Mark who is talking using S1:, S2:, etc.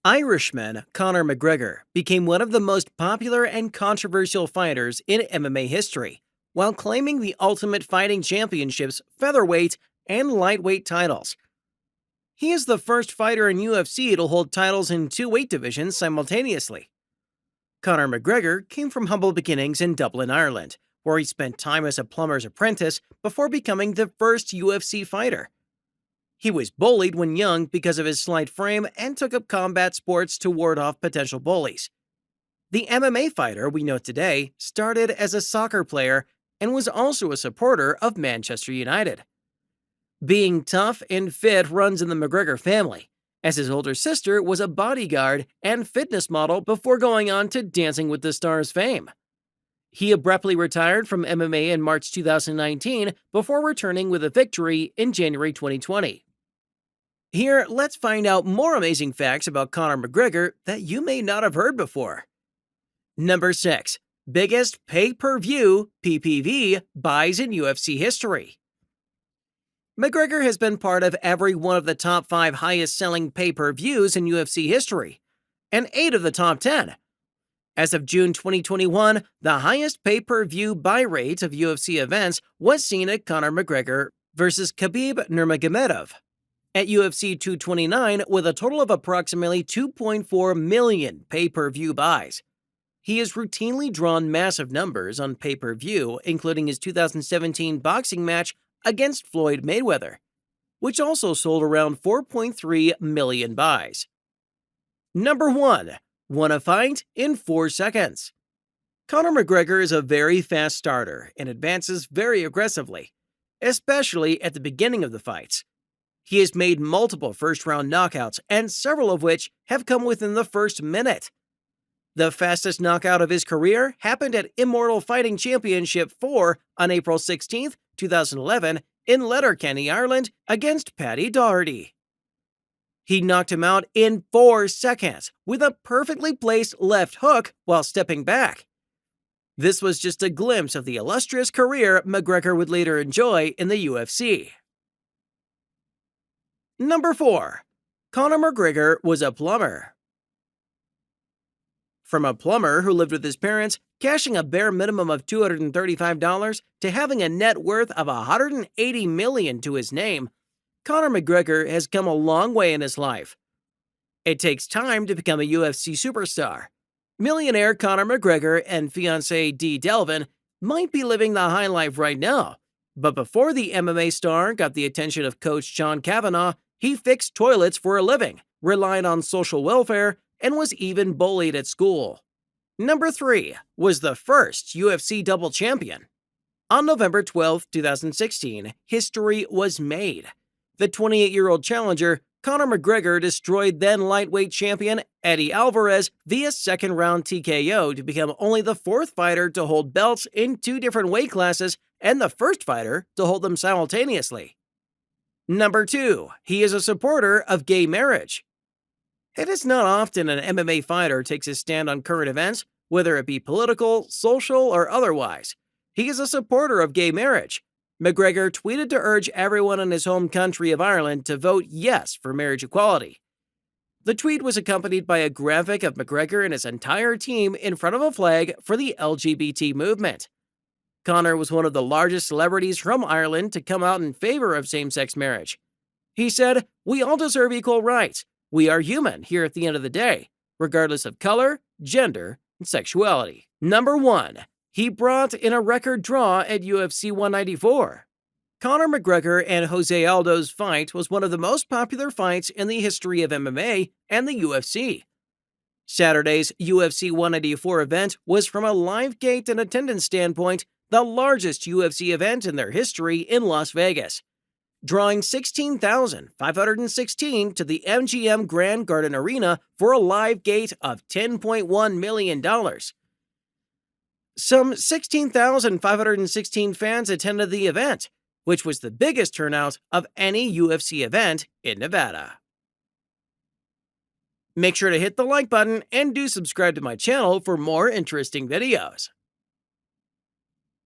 S1: Irishman Conor McGregor became one of the most popular and controversial fighters in MMA history, while claiming the Ultimate Fighting Championships featherweight and lightweight titles. He is the first fighter in UFC to hold titles in two weight divisions simultaneously. Conor McGregor came from humble beginnings in Dublin, Ireland, where he spent time as a plumber's apprentice before becoming the first UFC fighter. He was bullied when young because of his slight frame and took up combat sports to ward off potential bullies. The MMA fighter we know today started as a soccer player and was also a supporter of Manchester United. Being tough and fit runs in the McGregor family, as his older sister was a bodyguard and fitness model before going on to Dancing with the Stars fame. He abruptly retired from MMA in March 2019 before returning with a victory in January 2020. Here, let's find out more amazing facts about Conor McGregor that you may not have heard before. Number 6. Biggest pay-per-view (PPV) buys in UFC history. McGregor has been part of every one of the top 5 highest-selling pay-per-views in UFC history, and 8 of the top 10. As of June 2021, the highest pay-per-view buy rate of UFC events was seen at Conor McGregor versus Khabib Nurmagomedov at UFC 229 with a total of approximately 2.4 million pay-per-view buys. He has routinely drawn massive numbers on pay-per-view, including his 2017 boxing match against Floyd Mayweather, which also sold around 4.3 million buys. Number 1. Won a fight in 4 seconds. Conor McGregor is a very fast starter and advances very aggressively, especially at the beginning of the fights. He has made multiple first-round knockouts, and several of which have come within the first minute. The fastest knockout of his career happened at Immortal Fighting Championship 4 on April 16, 2011, in Letterkenny, Ireland, against Paddy Doherty. He knocked him out in 4 seconds with a perfectly placed left hook while stepping back. This was just a glimpse of the illustrious career McGregor would later enjoy in the UFC. Number 4. Conor McGregor was a plumber. From a plumber who lived with his parents, cashing a bare minimum of $235 to having a net worth of $180 million to his name, Conor McGregor has come a long way in his life. It takes time to become a UFC superstar. Millionaire Conor McGregor and fiancée Dee Delvin might be living the high life right now, but before the MMA star got the attention of coach John Kavanagh, he fixed toilets for a living, relied on social welfare, and was even bullied at school. Number 3. Was the first UFC double champion. On November 12, 2016, history was made. The 28-year-old challenger, Conor McGregor, destroyed then lightweight champion Eddie Alvarez via second-round TKO to become only the 4th fighter to hold belts in 2 different weight classes and the first fighter to hold them simultaneously. Number 2. He is a supporter of gay marriage. It is not often an MMA fighter takes his stand on current events, whether it be political, social, or otherwise. He is a supporter of gay marriage. McGregor tweeted to urge everyone in his home country of Ireland to vote yes for marriage equality. The tweet was accompanied by a graphic of McGregor and his entire team in front of a flag for the LGBT movement. Conor was one of the largest celebrities from Ireland to come out in favor of same-sex marriage. He said, "We all deserve equal rights. We are human here at the end of the day, regardless of color, gender, and sexuality." Number 1. He brought in a record draw at UFC 194. Conor McGregor and Jose Aldo's fight was one of the most popular fights in the history of MMA and the UFC. Saturday's UFC 194 event was, from a live gate and attendance standpoint, the largest UFC event in their history in Las Vegas, drawing 16,516 to the MGM Grand Garden Arena for a live gate of $10.1 million. Some 16,516 fans attended the event, which was the biggest turnout of any UFC event in Nevada. Make sure to hit the like button and do subscribe to my channel for more interesting videos.